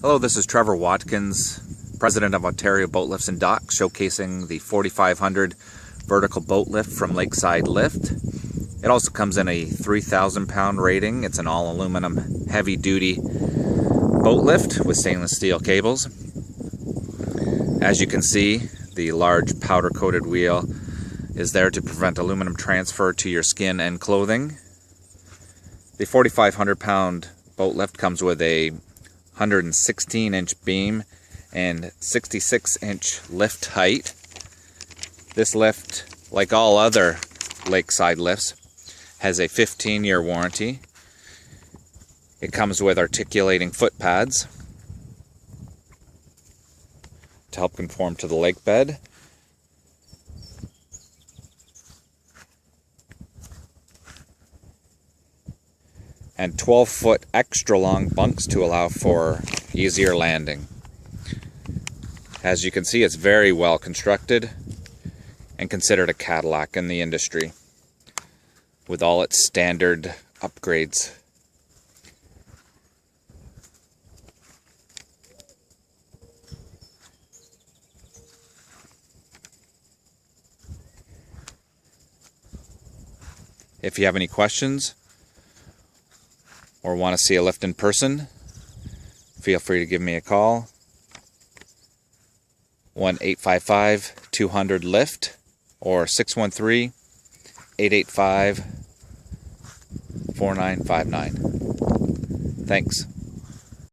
Hello, this is Trevor Watkins, President of Ontario Boat Lifts and Docks, showcasing the 4500 vertical boat lift from Lakeside Lift. It also comes in a 3,000 pound rating. It's an all aluminum heavy duty boat lift with stainless steel cables. As you can see, the large powder coated wheel is there to prevent aluminum transfer to your skin and clothing. The 4,500 pound boat lift comes with a 116-inch beam and 66-inch lift height. This lift, like all other Lakeside lifts, has a 15-year warranty. It comes with articulating foot pads to help conform to the lake bed. And 12-foot extra long bunks to allow for easier landing. As you can see, it's very well constructed and considered a Cadillac in the industry with all its standard upgrades. If you have any questions or want to see a lift in person, feel free to give me a call. 1-855-200-LIFT or 613-885-4959. Thanks.